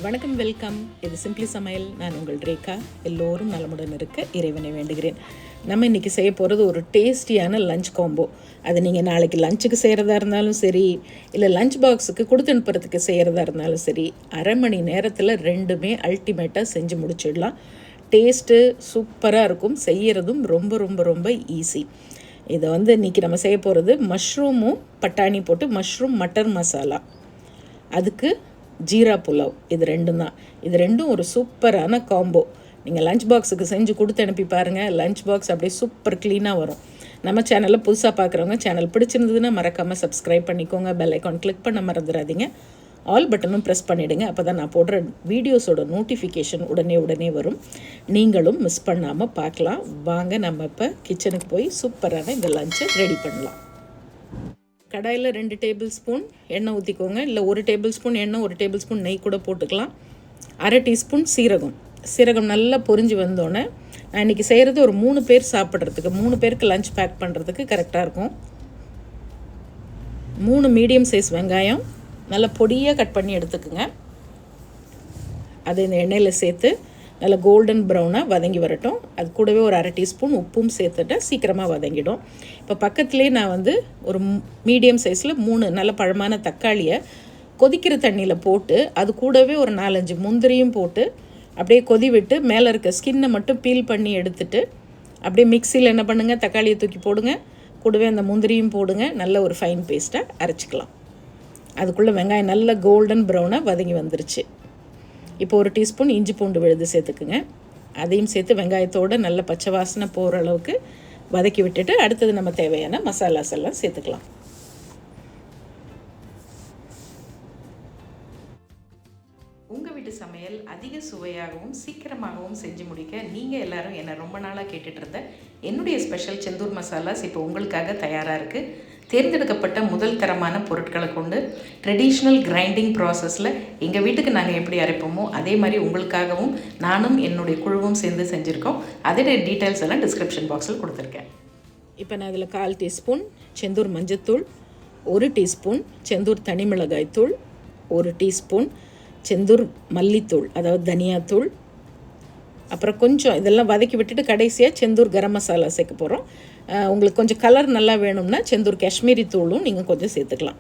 வணக்கம், வெல்கம். இது சிம்பிளி சமையல். நான் உங்கள் ரேகா. எல்லோரும் நலமுடன் இருக்க இறைவனை வேண்டுகிறேன். நம்ம இன்றைக்கி செய்ய போகிறது ஒரு டேஸ்டியான லஞ்ச் காம்போ. அது நீங்கள் நாளைக்கு லஞ்சுக்கு செய்கிறதா இருந்தாலும் சரி, இல்லை லஞ்ச் பாக்ஸுக்கு கொடுத்து அனுப்புறதுக்கு செய்கிறதா இருந்தாலும் சரி, அரை மணி நேரத்தில் ரெண்டுமே அல்டிமேட்டாக செஞ்சு முடிச்சிடலாம். டேஸ்ட்டு சூப்பராக இருக்கும். செய்கிறதும் ரொம்ப ரொம்ப ரொம்ப ஈஸி. இதை இன்றைக்கி நம்ம செய்ய போகிறது மஷ்ரூமும் பட்டாணி போட்டு மஷ்ரூம் மட்டர் மசாலா, அதுக்கு ஜீரா புலாவ். இது ரெண்டும் ஒரு சூப்பரான காம்போ. நீங்கள் லஞ்ச் பாக்ஸுக்கு செஞ்சு கொடுத்து அனுப்பி பாருங்கள். லஞ்ச் பாக்ஸ் அப்படியே சூப்பர் க்ளீனாக வரும். நம்ம சேனலில் புதுசாக பார்க்குறவங்க சேனல் பிடிச்சிருந்ததுன்னா மறக்காமல் சப்ஸ்கிரைப் பண்ணிக்கோங்க. பெல் ஐக்கான் கிளிக் பண்ண மறந்துடாதீங்க. ஆல் பட்டனும் ப்ரெஸ் பண்ணிவிடுங்க. அப்போ தான் நான் போடுற வீடியோஸோட நோட்டிஃபிகேஷன் உடனே வரும். நீங்களும் மிஸ் பண்ணாமல் பார்க்கலாம். வாங்க நம்ம இப்போ கிச்சனுக்கு போய் சூப்பரான இந்த லஞ்சை ரெடி பண்ணலாம். கடாயில் 2 டேபிள் ஸ்பூன் எண்ணெய் ஊற்றிக்கோங்க. இல்லை 1 டேபிள் ஸ்பூன் எண்ணெய், 1 டேபிள் ஸ்பூன் நெய் கூட போட்டுக்கலாம். அரை டீஸ்பூன் சீரகம் நல்லா பொரிஞ்சு வந்தோடனே, நான் இன்றைக்கி செய்கிறது ஒரு 3 பேர் சாப்பிட்றதுக்கு, 3 பேருக்கு லஞ்ச் பேக் பண்ணுறதுக்கு கரெக்டாக இருக்கும். 3 மீடியம் சைஸ் வெங்காயம் நல்லா பொடியாக கட் பண்ணி எடுத்துக்குங்க. அதை இந்த எண்ணெயில் சேர்த்து நல்லா கோல்டன் ப்ரௌனாக வதங்கி வரட்டும். அது கூடவே ஒரு அரை டீஸ்பூன் உப்பும் சேர்த்துட்டா சீக்கிரமாக வதங்கிடும். இப்போ பக்கத்துலேயே நான் ஒரு மீடியம் சைஸில் 3 நல்ல பழமான தக்காளியை கொதிக்கிற தண்ணியில் போட்டு, அது கூடவே ஒரு 4-5 முந்திரியும் போட்டு அப்படியே கொதி விட்டு மேலே இருக்க ஸ்கின்னை மட்டும் பீல் பண்ணி எடுத்துட்டு, அப்படியே மிக்சியில் என்ன பண்ணுங்கள், தக்காளியை தூக்கி போடுங்க, கூடவே அந்த முந்திரியும் போடுங்க. நல்ல ஒரு ஃபைன் பேஸ்ட்டாக அரைச்சிக்கலாம். அதுக்குள்ளே வெங்காயம் நல்ல கோல்டன் ப்ரௌனாக வதங்கி வந்துருச்சு. இப்போ 1 டீஸ்பூன் இஞ்சி பூண்டு விழுது சேர்த்துக்குங்க. அதையும் சேர்த்து வெங்காயத்தோடு நல்ல பச்சை வாசனை போகிற அளவுக்கு வதக்கி விட்டுட்டு, அடுத்தது நம்ம தேவையான மசாலாஸ் எல்லாம் சேர்த்துக்கலாம். உங்கள் வீட்டு சமையல் அதிக சுவையாகவும் சீக்கிரமாகவும் செஞ்சு முடிக்க நீங்கள் எல்லோரும் என்னை ரொம்ப நாளாக கேட்டுட்டு இருந்த என்னுடைய ஸ்பெஷல் செந்தூர் மசாலாஸ் இப்போ உங்களுக்காக தயாராக இருக்குது. தேர்ந்தெடுக்கப்பட்ட முதல் தரமான பொருட்களை கொண்டு ட்ரெடிஷ்னல் கிரைண்டிங் ப்ராசஸில் எங்கள் வீட்டுக்கு நாங்கள் எப்படி அரைப்போமோ அதே மாதிரி உங்களுக்காகவும் நானும் என்னுடைய குழுவும் சேர்ந்து செஞ்சுருக்கோம். அதோடைய டீட்டெயில்ஸ் எல்லாம் டிஸ்கிரிப்ஷன் பாக்ஸில் கொடுத்துருக்கேன். இப்போ நான் அதில் 1/4 டீஸ்பூன் செந்தூர் மஞ்சத்தூள், 1 டீஸ்பூன் செந்தூர் தனி மிளகாய் தூள், 1 டீஸ்பூன் செந்தூர் மல்லித்தூள், அதாவது தனியாத்தூள், அப்புறம் கொஞ்சம் இதெல்லாம் வதக்கி விட்டுட்டு கடைசியாக செந்தூர் கரம் மசாலா சேர்க்க போகிறோம். உங்களுக்கு கொஞ்சம் கலர் நல்லா வேணும்னா செந்தூர் காஷ்மீரி தூளும் நீங்கள் கொஞ்சம் சேர்த்துக்கலாம்.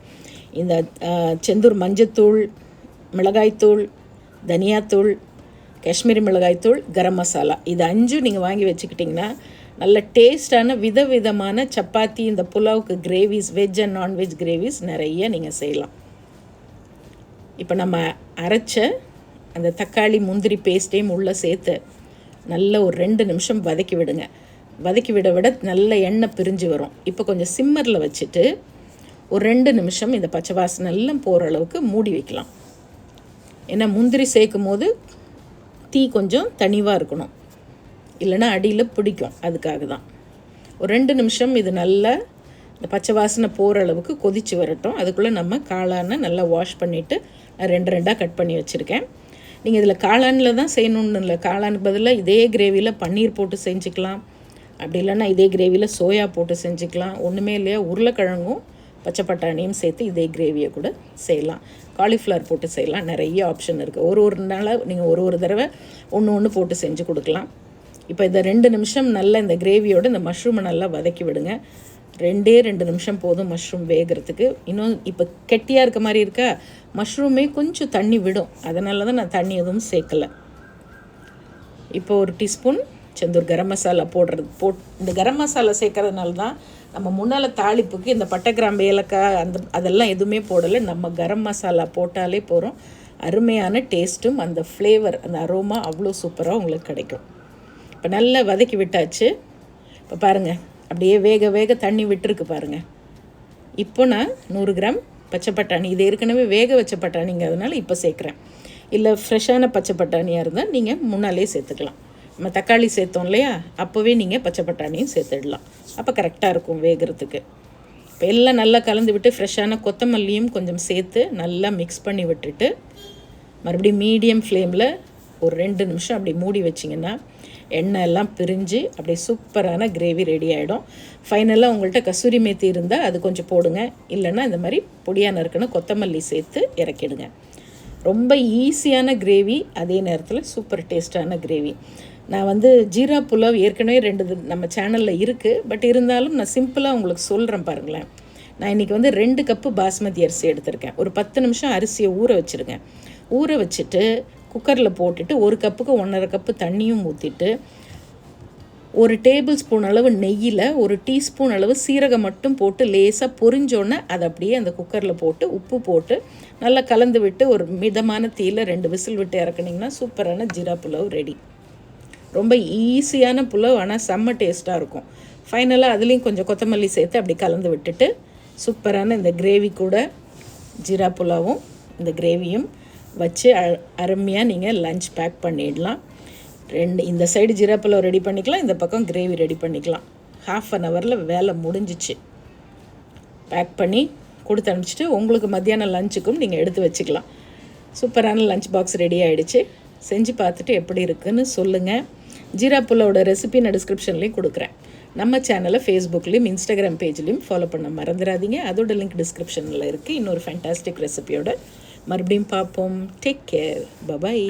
இந்த செந்தூர் மஞ்சத்தூள், மிளகாய்த்தூள், தனியாத்தூள், காஷ்மீரி மிளகாய்த்தூள், கரம் மசாலா, இது 5 நீங்கள் வாங்கி வச்சுக்கிட்டிங்கன்னா நல்ல டேஸ்டான விதவிதமான சப்பாத்தி, இந்த புலாவுக்கு gravies, veg and non-veg gravies நிறைய நீங்கள் செய்யலாம். இப்போ நம்ம அரைச்ச அந்த தக்காளி முந்திரி பேஸ்ட்டையும் உள்ளே சேர்த்து நல்ல ஒரு 2 நிமிஷம் வதக்கி விடுங்க. வதக்கி விட நல்ல எண்ணெய் பிரிஞ்சு வரும். இப்போ கொஞ்சம் சிம்மரில் வச்சுட்டு ஒரு 2 நிமிஷம் இந்த பச்சை வாசனை எல்லாம் போகிற அளவுக்கு மூடி வைக்கலாம். ஏன்னா முந்திரி சேர்க்கும் போது தீ கொஞ்சம் தனிவாக இருக்கணும், இல்லைன்னா அடியில் பிடிக்கும். அதுக்காக தான் ஒரு 2 நிமிஷம் இது நல்லா இந்த பச்சை வாசனை போகிற அளவுக்கு கொதித்து வரட்டும். அதுக்குள்ளே நம்ம காளானை நல்லா வாஷ் பண்ணிவிட்டு 2 கட் பண்ணி வச்சுருக்கேன். நீங்கள் இதில் காளானில் தான் செய்யணுன்னு இல்லை. காளானுக்கு பதிலாக இதே கிரேவியில் பன்னீர் போட்டு செஞ்சுக்கலாம். அப்படி இல்லைன்னா இதே கிரேவியில் சோயா போட்டு செஞ்சுக்கலாம். ஒன்றுமே இல்லையா, உருளைக்கிழங்கும் பச்சை பட்டாணியும் சேர்த்து இதே கிரேவியை கூட செய்யலாம். காலிஃப்ளவர் போட்டு செய்யலாம். நிறைய ஆப்ஷன் இருக்குது. ஒரு நாளாக நீங்கள் ஒரு தடவை ஒன்று போட்டு செஞ்சு கொடுக்கலாம். இப்போ இதை 2 நிமிஷம் நல்லா இந்த கிரேவியோடு இந்த மஷ்ரூமை நல்லா வதக்கி விடுங்க. 2 நிமிஷம் போதும் மஷ்ரூம் வேகிறதுக்கு. இன்னும் இப்போ கெட்டியாக இருக்க மாதிரி இருக்கா, மஷ்ரூமே கொஞ்சம் தண்ணி விடும். அதனால தான் நான் தண்ணி எதுவும் சேர்க்கலை. இப்போ 1 டீஸ்பூன் செந்தூர் கரம் மசாலா இந்த கரம் மசாலா சேர்க்கறதுனால தான் நம்ம முன்னால் தாளிப்புக்கு இந்த பட்டை, கிராம்பு, ஏலக்காய் அதெல்லாம் எதுவுமே போடலை. நம்ம கரம் மசாலா போட்டாலே போகிறோம். அருமையான டேஸ்ட்டும் அந்த ஃப்ளேவர், அந்த அரோமா அவ்வளோ சூப்பராக உங்களுக்கு கிடைக்கும். இப்போ நல்லா வதக்கி விட்டாச்சு. இப்போ பாருங்கள், அப்படியே வேக தண்ணி விட்டுருக்கு பாருங்கள். இப்போ நான் 100 கிராம் பச்சை பட்டாணி, இது ஏற்கனவே வேக வச்ச பட்டாணிங்கிறதுனால இப்போ சேர்க்குறேன். இல்லை ஃப்ரெஷ்ஷான பச்சை பட்டாணியாக இருந்தால் நீங்கள் முன்னாலே சேர்த்துக்கலாம். நம்ம தக்காளி சேர்த்தோம் இல்லையா, அப்போவே நீங்கள் பச்சை பட்டாணியும் சேர்த்துடலாம். அப்போ கரெக்டாக இருக்கும் வேகிறதுக்கு. இப்போ எல்லாம் நல்லா கலந்து விட்டு ஃப்ரெஷ்ஷான கொத்தமல்லியும் கொஞ்சம் சேர்த்து நல்லா மிக்ஸ் பண்ணி விட்டுட்டு மறுபடியும் மீடியம் ஃப்ளேமில் ஒரு 2 நிமிஷம் அப்படி மூடி வச்சிங்கன்னா எண்ணெய் எல்லாம் பிரிஞ்சு அப்படியே சூப்பரான கிரேவி ரெடி ஆகிடும். ஃபைனலாக உங்கள்கிட்ட கசூரி மேத்தி இருந்தால் அது கொஞ்சம் போடுங்க. இல்லைன்னா இந்த மாதிரி பொடியாக நறுக்குன்னு கொத்தமல்லி சேர்த்து இறக்கிடுங்க. ரொம்ப ஈஸியான கிரேவி, அதே நேரத்தில் சூப்பர் டேஸ்டான கிரேவி. நான் வந்து ஜீரா புலாவ் ஏற்கனவே 2 நம்ம சேனலில் இருக்குது. பட் இருந்தாலும் நான் சிம்பிளாக உங்களுக்கு சொல்கிறேன் பாருங்களேன். நான் இன்றைக்கி வந்து 2 கப்பு பாஸ்மதி அரிசி எடுத்திருக்கேன். ஒரு 10 நிமிஷம் அரிசியை ஊற வச்சுருங்க. ஊற வச்சுட்டு குக்கரில் போட்டுட்டு 1 கப்புக்கு 1.5 கப்பு தண்ணியும் ஊற்றிட்டு 1 டேபிள் ஸ்பூன் அளவு நெய்யில் 1 டீஸ்பூன் அளவு சீரகம் மட்டும் போட்டு லேசாக பொரிஞ்சோன்னே அதை அப்படியே அந்த குக்கரில் போட்டு உப்பு போட்டு நல்லா கலந்து விட்டு ஒரு மிதமான தீயில் 2 விசில் விட்டு இறக்குனிங்கன்னா சூப்பரான ஜீரா புலாவ் ரெடி. ரொம்ப ஈஸியான புலாவ், ஆனால் செம்ம டேஸ்ட்டாக இருக்கும். ஃபைனலாக அதுலேயும் கொஞ்சம் கொத்தமல்லி சேர்த்து அப்படி கலந்து விட்டுட்டு சூப்பரான இந்த கிரேவி கூட ஜீரா புலாவும் இந்த கிரேவியும் வச்சு அருமையாக நீங்கள் லஞ்ச் பேக் பண்ணிடலாம். இந்த சைடு ஜீரா புலாவ் ரெடி பண்ணிக்கலாம், இந்த பக்கம் கிரேவி ரெடி பண்ணிக்கலாம். 1/2 ஹவரில் வேலை முடிஞ்சிச்சு. பேக் பண்ணி கொடுத்து அனுப்பிச்சிட்டு உங்களுக்கு மத்தியானம் லஞ்சுக்கும் நீங்கள் எடுத்து வச்சுக்கலாம். சூப்பரான லஞ்ச் பாக்ஸ் ரெடி ஆகிடுச்சு. செஞ்சு பார்த்துட்டு எப்படி இருக்குதுன்னு சொல்லுங்கள். ஜீரா புலாவோட ரெசிபி நான் டிஸ்கிரிப்ஷன்லேயும் கொடுக்குறேன். நம்ம சேனலை ஃபேஸ்புக்லேயும் இன்ஸ்டாகிராம் பேஜ்லேயும் ஃபாலோ பண்ண மறந்துடாதீங்க. அதோட லிங்க் டிஸ்கிரிப்ஷனில் இருக்குது. இன்னொரு ஃபேண்டாஸ்டிக் ரெசிபியோட மறுபடியும் பார்ப்போம். Take care. பபாய்.